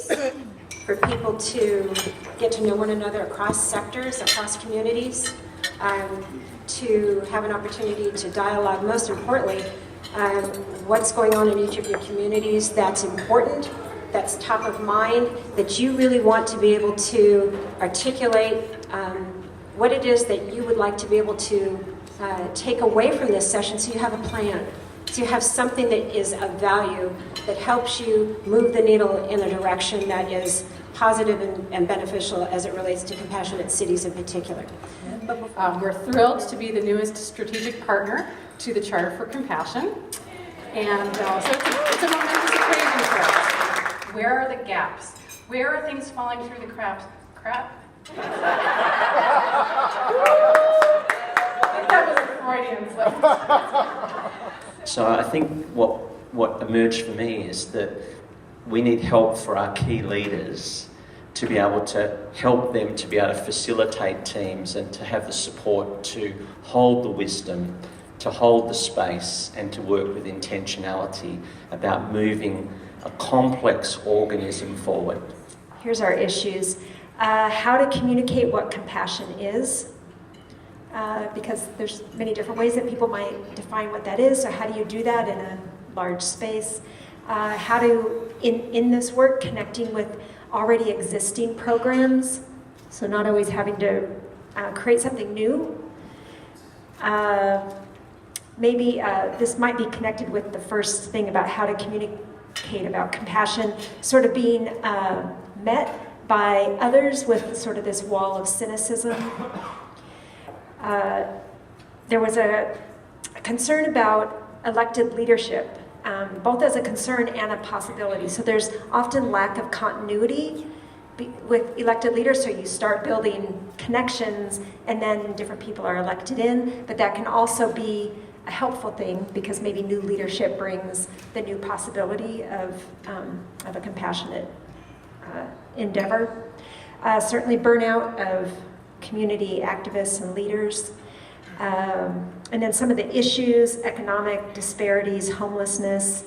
space for people to get to know one another across sectors, across communities, to have an opportunity to dialogue, most importantly, what's going on in each of your communities that's important, that's top of mind, that you really want to be able to articulate what it is that you would like to be able to take away from this session, so you have a plan, so you have something that is of value, that helps you move the needle in a direction that is positive and beneficial as it relates to compassionate cities in particular. We're thrilled to be the newest strategic partner to the Charter for Compassion, and so it's a momentous occasion for us. Where are the gaps? Where are things falling through the cracks? That was a Freudian slip. So I think what emerged for me is that we need help for our key leaders to be able to help them to be able to facilitate teams and to have the support to hold the wisdom, to hold the space, and to work with intentionality about moving a complex organism forward. Here's our issues. How to communicate what compassion is, because there's many different ways that people might define what that is. So how do you do that in a large space? How to, in this work, connecting with already existing programs, so not always having to create something new. Maybe this might be connected with the first thing about how to communicate about compassion, sort of being met by others with sort of this wall of cynicism. There was a concern about elected leadership, both as a concern and a possibility. So there's often lack of continuity with elected leaders, so you start building connections and then different people are elected in, but that can also be a helpful thing because maybe new leadership brings the new possibility of a compassionate endeavor. Certainly burnout of community activists and leaders. And then some of the issues, economic disparities, homelessness,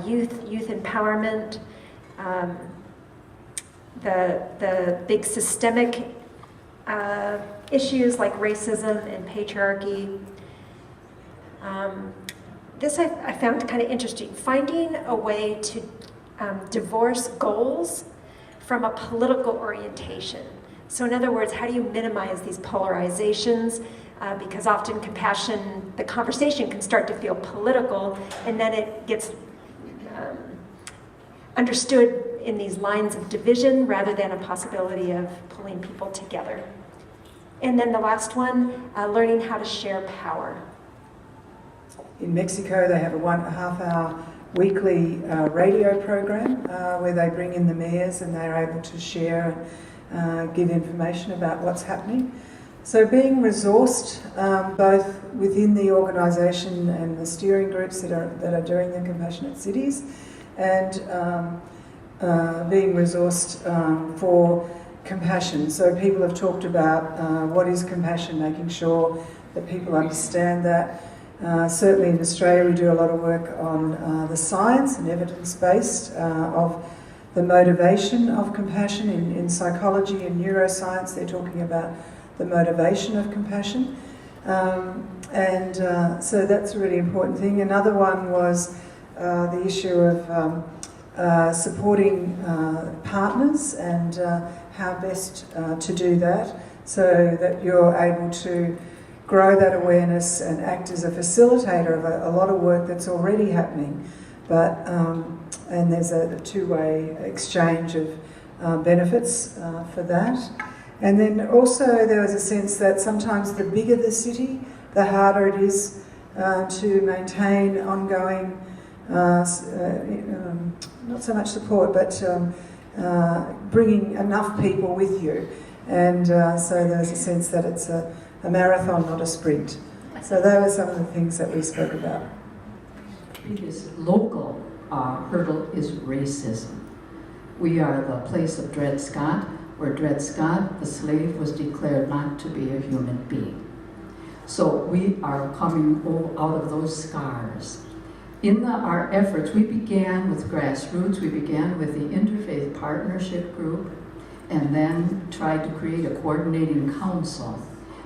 youth empowerment, the big systemic issues like racism and patriarchy. This I found kind of interesting, finding a way to divorce goals from a political orientation. So in other words, how do you minimize these polarizations? Because often compassion, the conversation can start to feel political, and then it gets understood in these lines of division rather than a possibility of pulling people together. And then the last one, learning how to share power. In Mexico, they have a half-hour weekly radio program where they bring in the mayors and they're able to share and give information about what's happening. So being resourced both within the organisation and the steering groups that are doing the Compassionate Cities, and being resourced for compassion. So people have talked about what is compassion, making sure that people understand that. Certainly in Australia we do a lot of work on the science and evidence-based of the motivation of compassion. In psychology and neuroscience they're talking about the motivation of compassion. So that's a really important thing. Another one was the issue of supporting partners and how best to do that so that you're able to grow that awareness and act as a facilitator of a lot of work that's already happening. But and there's a two-way exchange of benefits for that. And then also there was a sense that sometimes the bigger the city, the harder it is to maintain ongoing, not so much support, but bringing enough people with you. And so there's a sense that it's a marathon, not a sprint. So those were some of the things that we spoke about. The biggest local hurdle is racism. We are the place of Dred Scott, where Dred Scott, the slave, was declared not to be a human being. So we are coming out of those scars. In our efforts, we began with grassroots, we began with the Interfaith Partnership Group, and then tried to create a coordinating council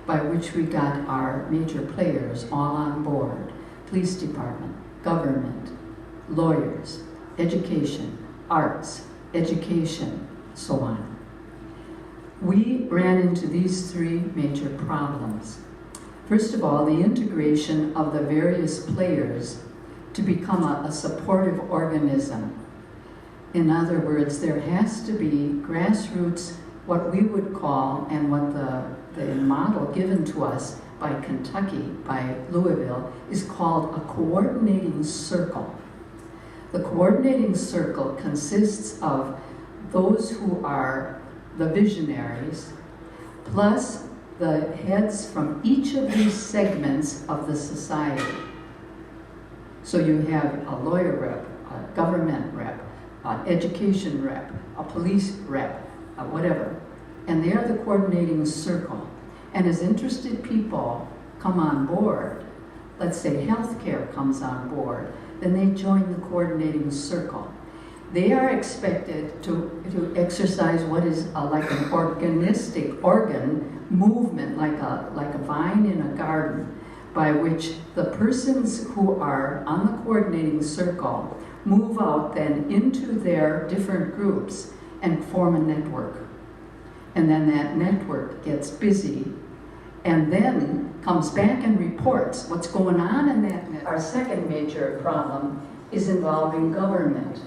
by which we got our major players all on board: police department, government, lawyers, education, arts, education, so on. We ran into these three major problems. First of all, the integration of the various players to become a supportive organism. In other words, there has to be grassroots, what we would call, and what the model given to us by Kentucky, by Louisville, is called a coordinating circle. The coordinating circle consists of those who are the visionaries, plus the heads from each of these segments of the society. So you have a lawyer rep, a government rep, an education rep, a police rep, whatever. And they are the coordinating circle. And as interested people come on board, let's say healthcare comes on board, then they join the coordinating circle. They are expected to exercise what is like an organ movement, like a vine in a garden, by which the persons who are on the coordinating circle move out then into their different groups and form a network. And then that network gets busy and then comes back and reports what's going on in that network. Our second major problem is involving government.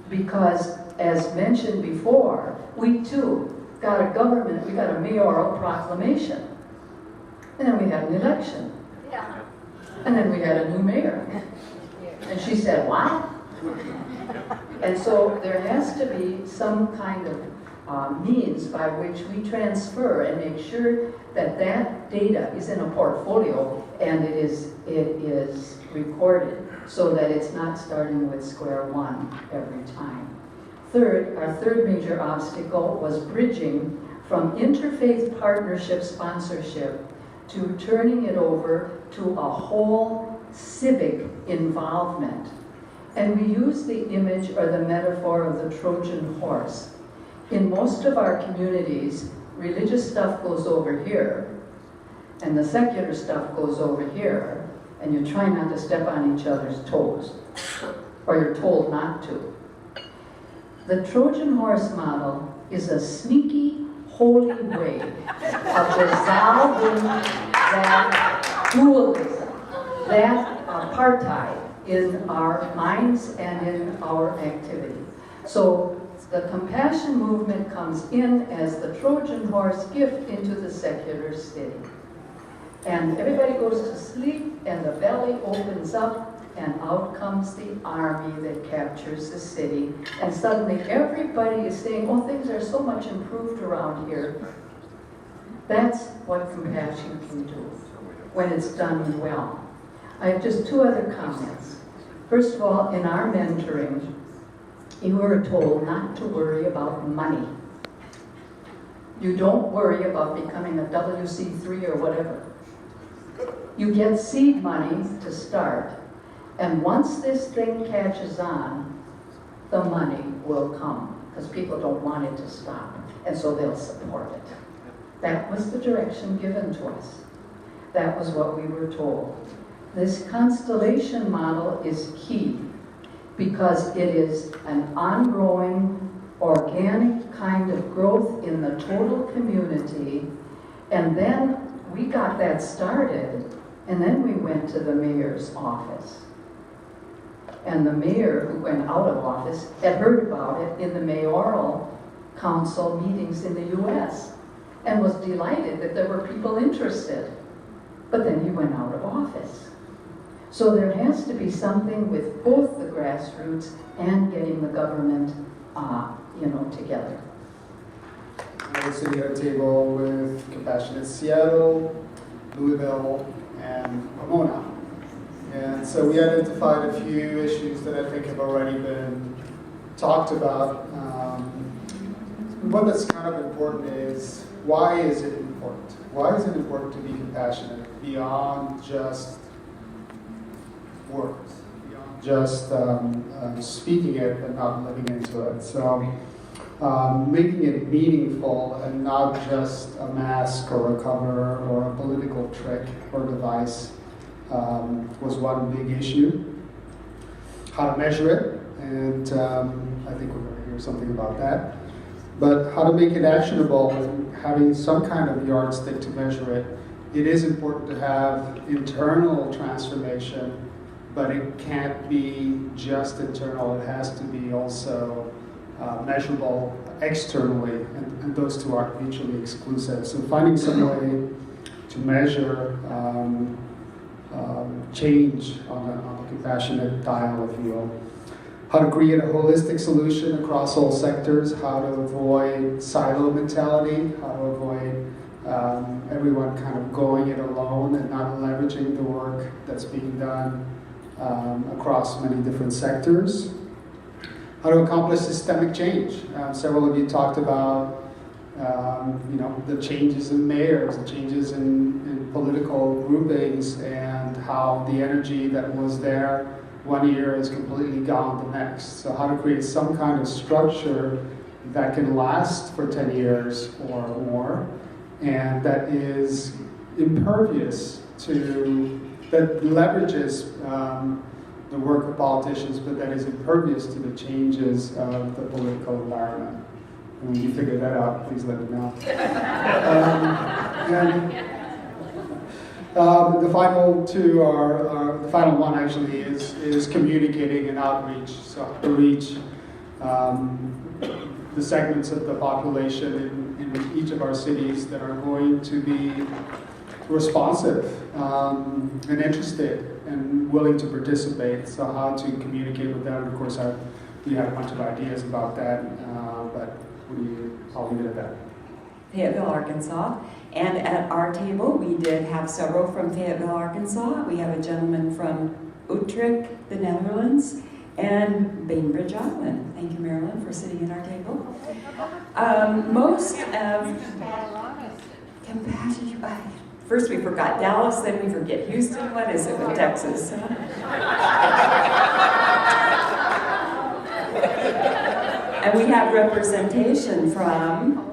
Because, as mentioned before, we too got a mayoral proclamation. And then we had an election. Yeah. And then we had a new mayor. And she said, what? And so there has to be some kind of means by which we transfer and make sure that that data is in a portfolio and it is recorded so that it's not starting with square one every time. Third, our third major obstacle was bridging from interfaith partnership sponsorship to turning it over to a whole civic involvement. And we use the image or the metaphor of the Trojan horse. In most of our communities, religious stuff goes over here, and the secular stuff goes over here, and you try not to step on each other's toes, or you're told not to. The Trojan horse model is a sneaky, holy way of dissolving that dualism, that apartheid in our minds and in our activity. So the compassion movement comes in as the Trojan horse gift into the secular city. And everybody goes to sleep and the belly opens up and out comes the army that captures the city. And suddenly everybody is saying, oh, things are so much improved around here. That's what compassion can do when it's done well. I have just two other comments. First of all, in our mentoring, you were told not to worry about money. You don't worry about becoming a WC3 or whatever. You get seed money to start, and once this thing catches on, the money will come, because people don't want it to stop, and so they'll support it. That was the direction given to us. That was what we were told. This constellation model is key, because it is an ongoing, organic kind of growth in the total community. And then we got that started, and then we went to the mayor's office. And the mayor, who went out of office, had heard about it in the mayoral council meetings in the US and was delighted that there were people interested. But then he went out of office. So there has to be something with both the grassroots and getting the government, together. We're sitting at a table with Compassionate Seattle, Louisville, and Pomona. And so we identified a few issues that I think have already been talked about. One that's kind of important is, why is it important? Why is it important to be compassionate beyond just words? just speaking it but not living into it. So making it meaningful and not just a mask or a cover or a political trick or device was one big issue. How to measure it, and I think we're going to hear something about that. But how to make it actionable and having some kind of yardstick to measure it. It is important to have internal transformation, but it can't be just internal. It has to be also measurable externally, and those two aren't mutually exclusive. So finding some way to measure change on the compassionate dial, if you will. How to create a holistic solution across all sectors, how to avoid silo mentality, how to avoid everyone kind of going it alone and not leveraging the work that's being done across many different sectors. How to accomplish systemic change. Several of you talked about the changes in mayors, the changes in political groupings, and how the energy that was there one year is completely gone the next. So how to create some kind of structure that can last for 10 years or more, and that is impervious to, that leverages the work of politicians, but that is impervious to the changes of the political environment. And when you figure that out, please let me know. The final two are the final one actually is communicating and outreach. So to reach the segments of the population in each of our cities that are going to be responsive and interested and willing to participate. So how to communicate with them. Of course, we have a bunch of ideas about that, but I'll leave it at that. Fayetteville, Arkansas. And at our table, we did have several from Fayetteville, Arkansas. We have a gentleman from Utrecht, the Netherlands, and Bainbridge Island. Thank you, Marilyn, for sitting at our table. Most of compassion. First we forgot Dallas, then we forget Houston. What is it with Texas? And we have representation from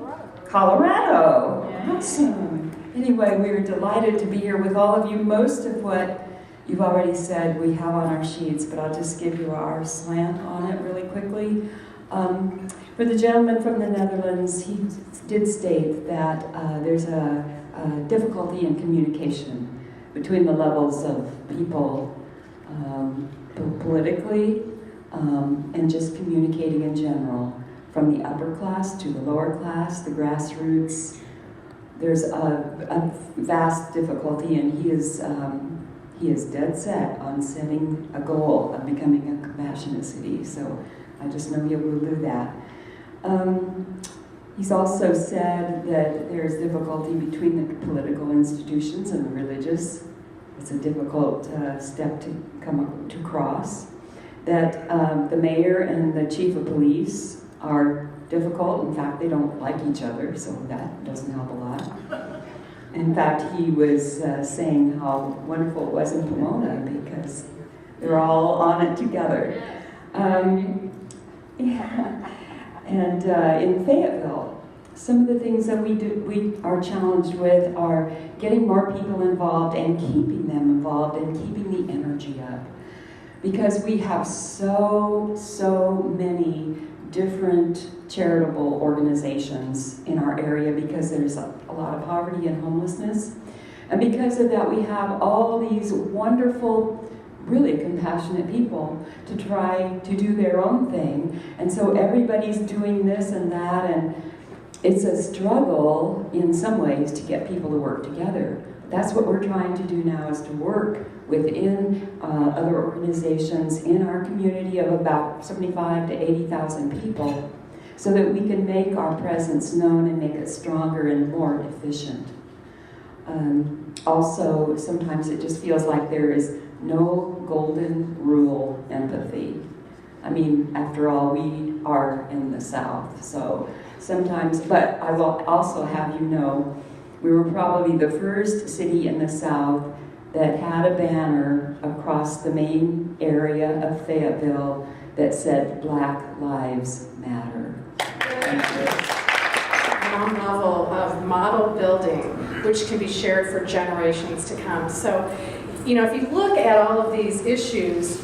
Colorado. Awesome. Anyway, we are delighted to be here with all of you. Most of what you've already said we have on our sheets, but I'll just give you our slant on it really quickly. For the gentleman from the Netherlands, he did state that there's a difficulty in communication between the levels of people politically and just communicating in general, from the upper class to the lower class, the grassroots. There's a vast difficulty, and he is dead set on setting a goal of becoming a compassionate city. So I just know he will do that. He's also said that there's difficulty between the political institutions and the religious. It's a difficult step to cross. That the mayor and the chief of police are difficult. In fact, they don't like each other, so that doesn't help a lot. In fact, he was saying how wonderful it was in Pomona because they're all on it together. And in Fayetteville, some of the things that we are challenged with are getting more people involved and keeping them involved and keeping the energy up. Because we have so many different charitable organizations in our area because there's a lot of poverty and homelessness. And because of that, we have all these wonderful, really compassionate people to try to do their own thing. And so everybody's doing this and that, and it's a struggle in some ways to get people to work together. That's what we're trying to do now, is to work within other organizations in our community of about 75 to 80,000 people so that we can make our presence known and make it stronger and more efficient. Also, sometimes it just feels like there is no golden rule empathy. I mean, after all, we are in the South, so sometimes, but I will also have you know, we were probably the first city in the South that had a banner across the main area of Fayetteville that said Black Lives Matter. Ground level of model building, which can be shared for generations to come. So, you know, if you look at all of these issues,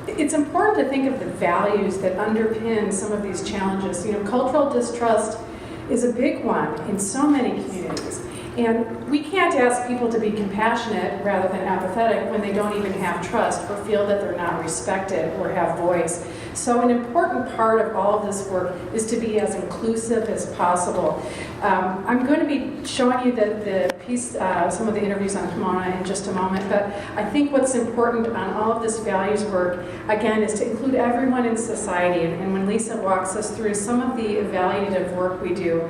it's important to think of the values that underpin some of these challenges. You know, cultural distrust is a big one in so many communities. And we can't ask people to be compassionate rather than apathetic when they don't even have trust or feel that they're not respected or have voice. So an important part of all of this work is to be as inclusive as possible. I'm going to be showing you the piece, some of the interviews on Pomona in just a moment, but I think what's important on all of this values work, again, is to include everyone in society. And when Lisa walks us through some of the evaluative work we do,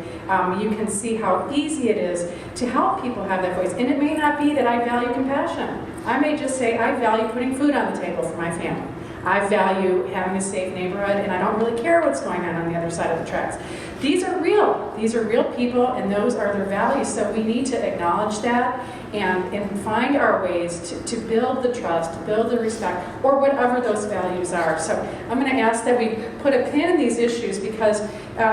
you can see how easy it is to help people have that voice. And it may not be that I value compassion. I may just say I value putting food on the table for my family. I value having a safe neighborhood, and I don't really care what's going on the other side of the tracks. These are real. These are real people, and those are their values. So we need to acknowledge that and find our ways to build the trust, to build the respect, or whatever those values are. So I'm going to ask that we put a pin in these issues because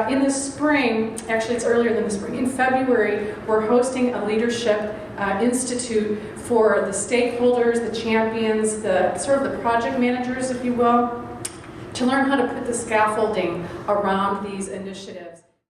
in the spring, actually it's earlier than the spring, in February, we're hosting a leadership institute for the stakeholders, the champions, the sort of the project managers, if you will, to learn how to put the scaffolding around these initiatives.